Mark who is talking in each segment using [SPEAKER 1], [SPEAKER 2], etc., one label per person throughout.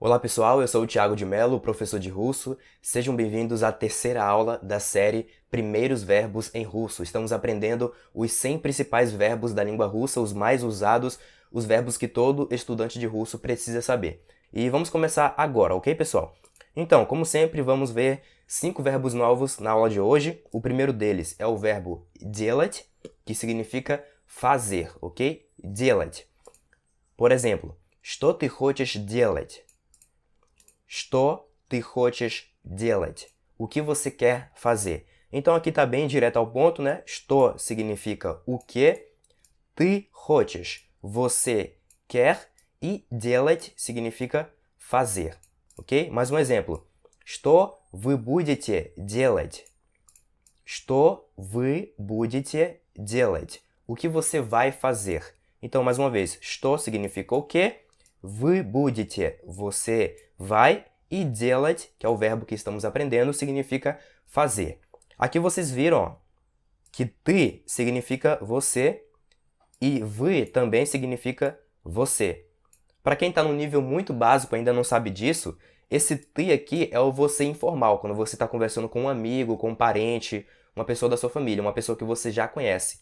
[SPEAKER 1] Olá pessoal, eu sou o Thiago de Mello, professor de russo. Sejam bem-vindos à terceira aula da série Primeiros Verbos em Russo. Estamos aprendendo os 100 principais verbos da língua russa, os mais usados, os verbos que todo estudante de russo precisa saber. E vamos começar agora, ok, pessoal? Então, como sempre, vamos ver 5 verbos novos na aula de hoje. O primeiro deles é o verbo делать, que significa fazer, ok? Делать. Por exemplo, что ты хочешь делать? Что ты хочешь делать? O que você quer fazer? Então aqui está bem direto ao ponto, né? Что significa o que, ты хочешь, você quer, e делать significa fazer, ok? Mais um exemplo. Что вы будете делать? Что вы будете делать? O que você vai fazer? Então, mais uma vez, что significa o que, вы будете, você vai, e делать, que é o verbo que estamos aprendendo, significa fazer. Aqui vocês viram ó, que ты significa você e вы também significa você. Para quem está no nível muito básico e ainda não sabe disso, esse ты aqui é o você informal, quando você está conversando com um amigo, com um parente, uma pessoa da sua família, uma pessoa que você já conhece.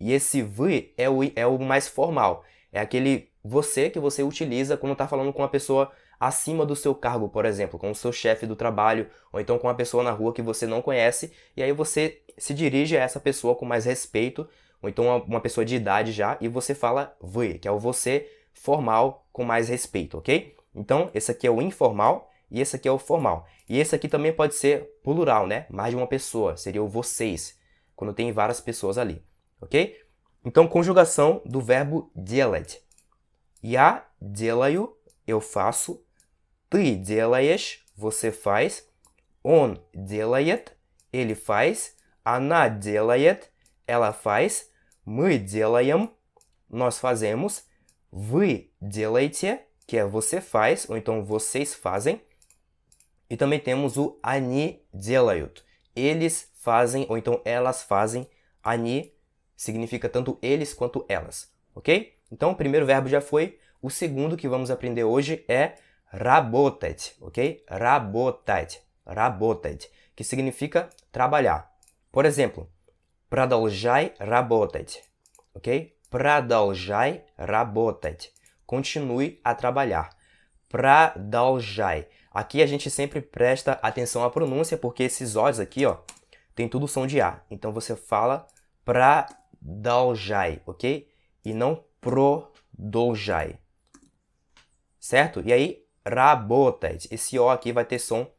[SPEAKER 1] E esse вы é o mais formal, é aquele você que você utiliza quando está falando com uma pessoa acima do seu cargo, por exemplo, com o seu chefe do trabalho, ou então com uma pessoa na rua que você não conhece, e aí você se dirige a essa pessoa com mais respeito, ou então uma pessoa de idade já, e você fala вы, que é o você formal com mais respeito, ok? Então, esse aqui é o informal e esse aqui é o formal. E esse aqui também pode ser plural, né? Mais de uma pessoa, seria o vocês, quando tem várias pessoas ali, ok? Então, conjugação do verbo делать. Я делаю, eu faço. Ты делаешь, você faz. Он делает, ele faz. Она делает, ela faz. Мы делаем, nós fazemos. Вы делаете, que é você faz, ou então vocês fazem. E também temos o они делают. Eles fazem, ou então elas fazem. Они significa tanto eles quanto elas, ok? Então o primeiro verbo já foi. O segundo que vamos aprender hoje é работать, ok? Работать, работать, que significa trabalhar. Por exemplo, продолжай работать, ok? Продолжай работать. Continue a trabalhar. Продолжай. Aqui a gente sempre presta atenção à pronúncia, porque esses Os aqui, ó, tem tudo som de A. Então você fala продолжай, ok? E não продолжай. Certo? E aí, работать. Esse O aqui vai ter som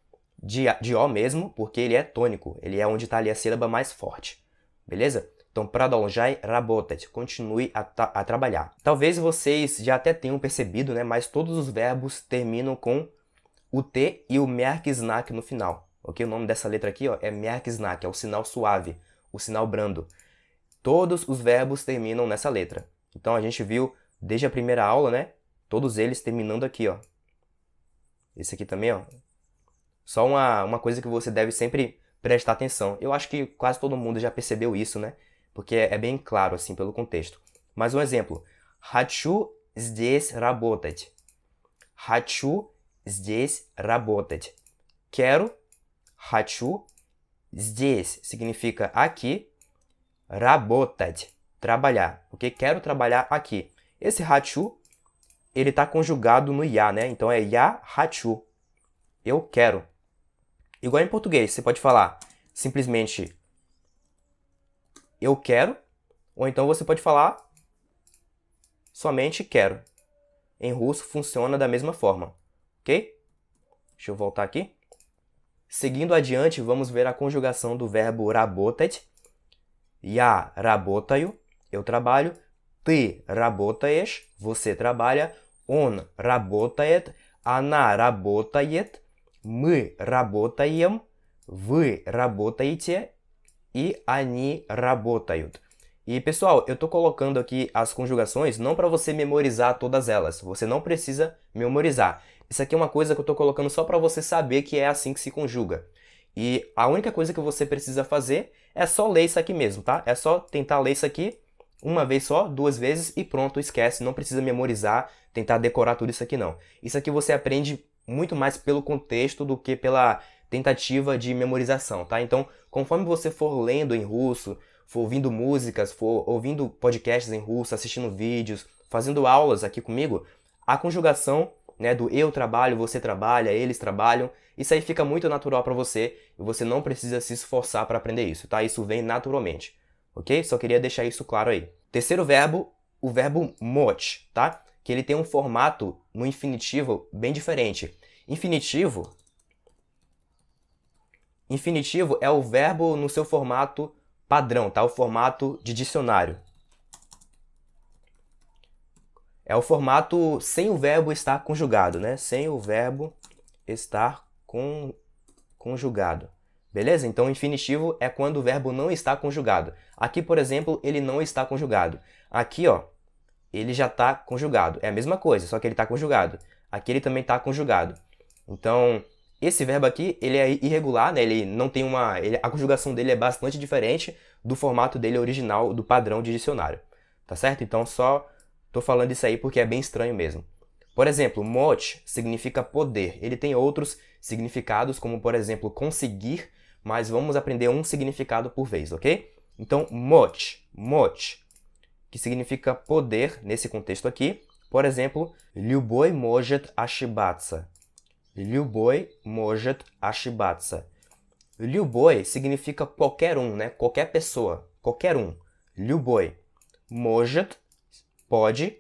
[SPEAKER 1] de O mesmo, porque ele é tônico. Ele é onde está ali a sílaba mais forte. Beleza? Então, продолжай работать. Continue a trabalhar. Talvez vocês já até tenham percebido, né? Mas todos os verbos terminam com o T e o merkznak no final. Ok? O nome dessa letra aqui ó, é merkznak, é o sinal suave, o sinal brando. Todos os verbos terminam nessa letra. Então, a gente viu desde a primeira aula, né? Todos eles terminando aqui, ó. Esse aqui também, ó. Só uma coisa que você deve sempre prestar atenção. Eu acho que quase todo mundo já percebeu isso, né? Porque é bem claro, assim, pelo contexto. Mais um exemplo. Хочу здесь работать. Хочу здесь работать. Quero. Хочу. Здесь significa aqui. Работать. Trabalhar. Ok? Quero trabalhar aqui. Esse хочу, ele está conjugado no я, né? Então é я хочу. Eu quero. Igual em português, você pode falar simplesmente eu quero, ou então você pode falar somente quero. Em russo funciona da mesma forma, ok? Deixa eu voltar aqui. Seguindo adiante, vamos ver a conjugação do verbo работать. Я работаю, eu trabalho. Ты работаешь, você trabalha. Он работает, она работает. Мы работаем, вы работаете e они работают. E pessoal, eu estou colocando aqui as conjugações não para você memorizar todas elas. Você não precisa memorizar. Isso aqui é uma coisa que eu estou colocando só para você saber que é assim que se conjuga. E a única coisa que você precisa fazer é só ler isso aqui mesmo, tá? É só tentar ler isso aqui uma vez só, 2 vezes e pronto, esquece. Não precisa memorizar, tentar decorar tudo isso aqui não. Isso aqui você aprende muito mais pelo contexto do que pela tentativa de memorização, tá? Então, conforme você for lendo em russo, for ouvindo músicas, for ouvindo podcasts em russo, assistindo vídeos, fazendo aulas aqui comigo, a conjugação, né, do eu trabalho, você trabalha, eles trabalham, isso aí fica muito natural para você e você não precisa se esforçar para aprender isso, tá? Isso vem naturalmente, ok? Só queria deixar isso claro aí. Terceiro verbo, o verbo moć, tá? Que ele tem um formato no infinitivo bem diferente. Infinitivo é o verbo no seu formato padrão, tá? O formato de dicionário. É o formato sem o verbo estar conjugado, né? Sem o verbo estar conjugado. Beleza? Então, infinitivo é quando o verbo não está conjugado. Aqui, por exemplo, ele não está conjugado. Aqui, ó, ele já está conjugado. É a mesma coisa, só que ele está conjugado. Aqui ele também está conjugado. Então, esse verbo aqui, ele é irregular, né? Ele não tem uma... a conjugação dele é bastante diferente do formato dele original, do padrão de dicionário. Tá certo? Então, só tô falando isso aí porque é bem estranho mesmo. Por exemplo, moć significa poder. Ele tem outros significados, como, por exemplo, conseguir, mas vamos aprender um significado por vez, ok? Então, moć, que significa poder nesse contexto aqui. Por exemplo, любой может ошибаться. Любой может ошибаться. Любой significa qualquer um, né? Qualquer pessoa, qualquer um. Любой. Может, pode.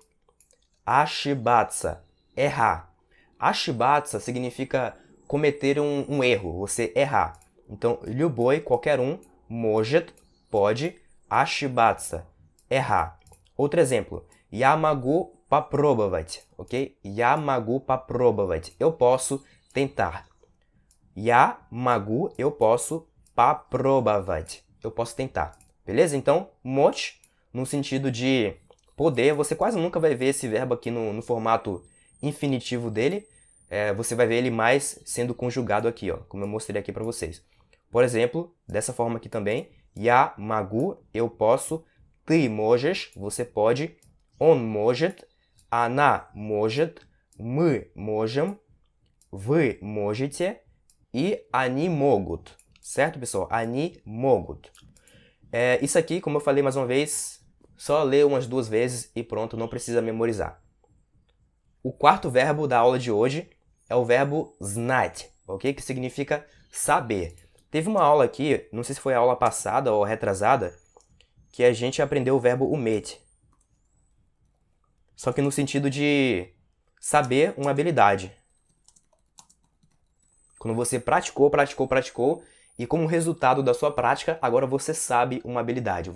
[SPEAKER 1] Ошибаться, errar. Ошибаться significa cometer um erro, você errar. Então, любой, qualquer um. Может, pode. Ошибаться, errar. Outro exemplo. Я могу попробовать, ok? Я могу попробовать. Eu posso tentar. Я могу, eu posso. Попробовать. Eu posso tentar. Beleza? Então, moć, no sentido de poder, você quase nunca vai ver esse verbo aqui no formato infinitivo dele. Você vai ver ele mais sendo conjugado aqui, ó, como eu mostrei aqui para vocês. Por exemplo, dessa forma aqui também. Я могу, eu posso. Ты можешь, você pode. Он может. Она может. Мы можем. Вы можете. E они могут. Certo, pessoal? Они могут. Isso aqui, como eu falei mais uma vez, só lê umas 2 vezes e pronto, não precisa memorizar. O quarto verbo da aula de hoje é o verbo знать, ok? Que significa saber. Teve uma aula aqui, não sei se foi a aula passada ou retrasada, que a gente aprendeu o verbo uметь. Só que no sentido de saber uma habilidade. Quando você praticou, e como resultado da sua prática, agora você sabe uma habilidade.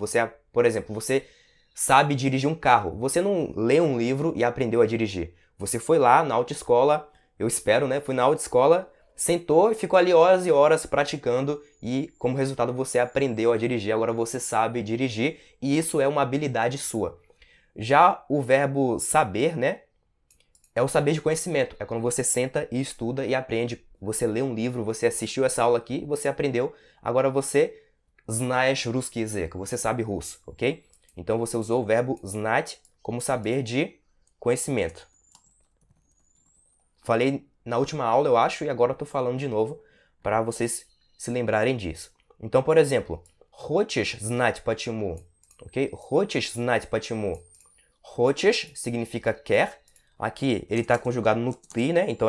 [SPEAKER 1] Por exemplo, você sabe dirigir um carro. Você não lê um livro e aprendeu a dirigir. Você foi lá na autoescola, eu espero, né? Foi na autoescola, sentou e ficou ali horas e horas praticando e, como resultado, você aprendeu a dirigir. Agora você sabe dirigir e isso é uma habilidade sua. Já o verbo saber, né? É o saber de conhecimento. É quando você senta e estuda e aprende. Você lê um livro, você assistiu essa aula aqui, você aprendeu. Agora você знаешь русский язык. Você sabe russo, ok? Então você usou o verbo знать como saber de conhecimento. Falei na última aula, eu acho, e agora estou falando de novo para vocês se lembrarem disso. Então, por exemplo, хочешь знать почему? Ok? Хочешь знать почему? Хочешь significa quer. Aqui ele está conjugado no ты, né? Então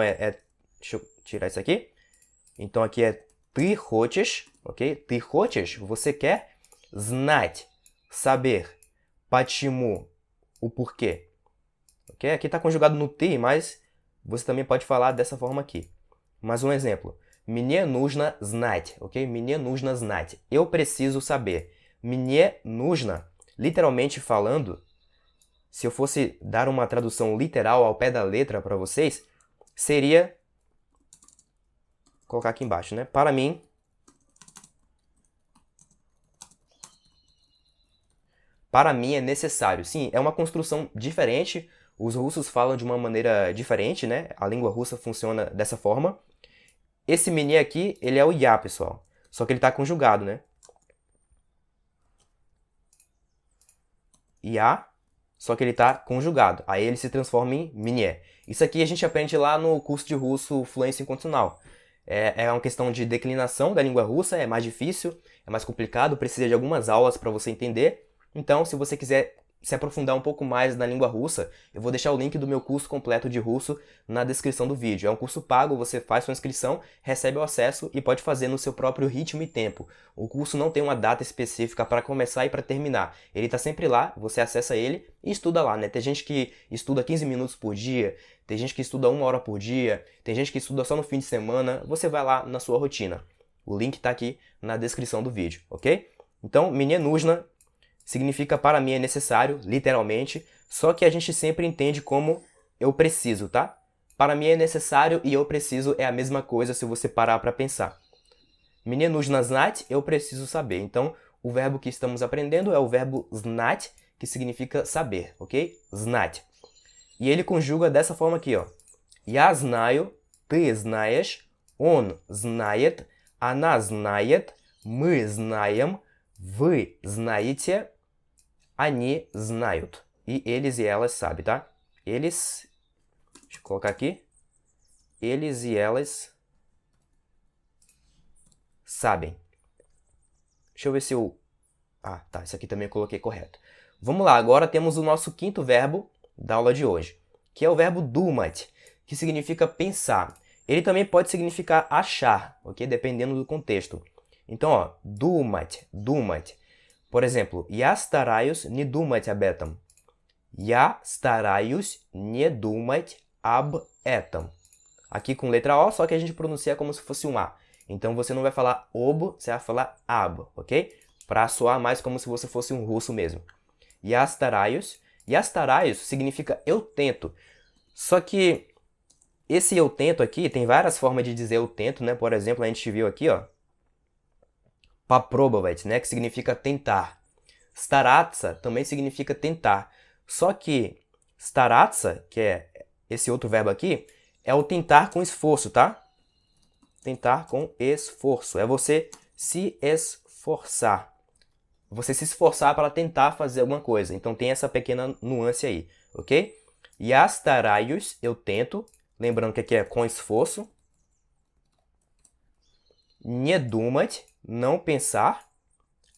[SPEAKER 1] deixa eu tirar isso aqui. Então aqui é ты хочешь, ok? Ты хочешь, você quer. Знать, saber. Почему, o porquê. Ok? Aqui está conjugado no ты, mas você também pode falar dessa forma aqui. Mais um exemplo. Мне нужно знать, ok? Мне нужно знать. Eu preciso saber. Мне нужно, literalmente falando, se eu fosse dar uma tradução literal ao pé da letra para vocês, seria... Vou colocar aqui embaixo, né? Para mim... Para mim é necessário. Sim, é uma construção diferente. Os russos falam de uma maneira diferente, né? A língua russa funciona dessa forma. Esse мне aqui, ele é o я, pessoal. Só que ele está conjugado, né? Я, só que ele está conjugado. Aí ele se transforma em мне. Isso aqui a gente aprende lá no curso de russo Fluência Incondicional. É uma questão de declinação da língua russa, é mais difícil, é mais complicado, precisa de algumas aulas para você entender. Então, se você quiser se aprofundar um pouco mais na língua russa, eu vou deixar o link do meu curso completo de russo na descrição do vídeo. É um curso pago, você faz sua inscrição, recebe o acesso e pode fazer no seu próprio ritmo e tempo. O curso não tem uma data específica para começar e para terminar. Ele está sempre lá, você acessa ele e estuda lá, né? Tem gente que estuda 15 minutos por dia, tem gente que estuda 1 hora por dia, tem gente que estuda só no fim de semana. Você vai lá na sua rotina. O link está aqui na descrição do vídeo, ok? Então, мне нужно significa para mim é necessário, literalmente, só que a gente sempre entende como eu preciso, tá? Para mim é necessário e eu preciso é a mesma coisa se você parar para pensar. Мне нужно знать, eu preciso saber. Então, o verbo que estamos aprendendo é o verbo знать, que significa saber, ok? Знать. E ele conjuga dessa forma aqui, ó. Я знаю, ты знаешь, он знает, она знает, мы знаем, вы знаете, они знают. E eles e elas sabem, tá? Eles, deixa eu colocar aqui. Eles e elas sabem. Deixa eu ver se eu... Ah, tá. Isso aqui também eu coloquei correto. Vamos lá. Agora temos o nosso quinto verbo da aula de hoje, que é o verbo думать, que significa pensar. Ele também pode significar achar, ok? Dependendo do contexto. Então, ó, думать, думать. Por exemplo, я стараюсь не думать об этом. Я стараюсь не думать об этом. Aqui com letra O, só que a gente pronuncia como se fosse um A. Então você não vai falar ob, você vai falar ab, ok? Para soar mais como se você fosse um russo mesmo. Я стараюсь. Я стараюсь significa eu tento. Só que esse eu tento aqui tem várias formas de dizer eu tento, né? Por exemplo, a gente viu aqui, ó, попробовать, né? Que significa tentar. Стараться também significa tentar. Só que стараться, que é esse outro verbo aqui, é o tentar com esforço, tá? Tentar com esforço. É você se esforçar. Você se esforçar para tentar fazer alguma coisa. Então tem essa pequena nuance aí, ok? Я стараюсь, eu tento. Lembrando que aqui é com esforço. Не думать, não pensar.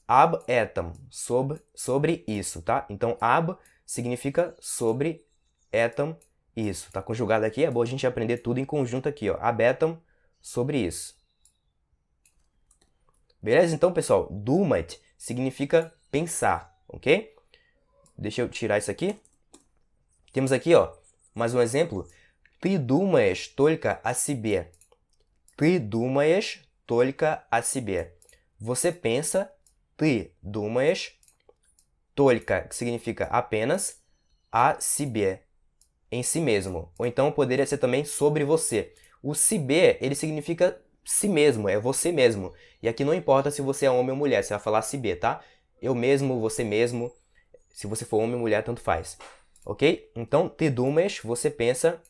[SPEAKER 1] Об этом, sobre isso, tá? Então, об significa sobre, этом, isso. Tá conjugado aqui, é bom a gente aprender tudo em conjunto aqui, ó. Об этом, sobre isso. Beleza? Então, pessoal, думать significa pensar, ok? Deixa eu tirar isso aqui. Temos aqui, ó, mais um exemplo. Ты думаешь только о себе. Ты думаешь только о себе. Você pensa, ты думаешь, только, que significa apenas, a себе, em si mesmo. Ou então poderia ser também sobre você. O себе, ele significa si mesmo, é você mesmo. E aqui não importa se você é homem ou mulher, você vai falar себе, tá? Eu mesmo, você mesmo. Se você for homem ou mulher, tanto faz. Ok? Então, ты думаешь, você pensa,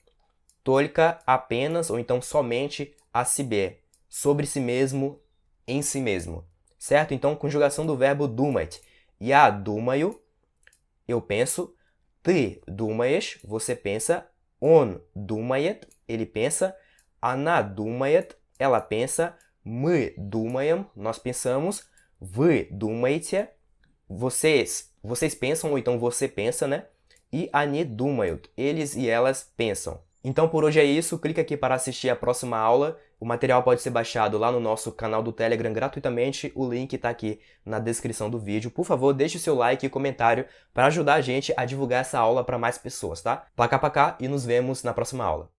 [SPEAKER 1] только, apenas, ou então somente, a себе. Sobre si mesmo, em si mesmo. Certo? Então, conjugação do verbo думать. Я думаю, eu penso. Ты думаешь, você pensa. Он думает, ele pensa. Она думает, ela pensa. Мы думаем, nós pensamos. Вы думаете, vocês pensam, ou então você pensa, né? E они думают, eles e elas pensam. Então por hoje é isso, clica aqui para assistir a próxima aula. O material pode ser baixado lá no nosso canal do Telegram gratuitamente, o link está aqui na descrição do vídeo. Por favor, deixe o seu like e comentário para ajudar a gente a divulgar essa aula para mais pessoas, tá? Пока-пока e nos vemos na próxima aula.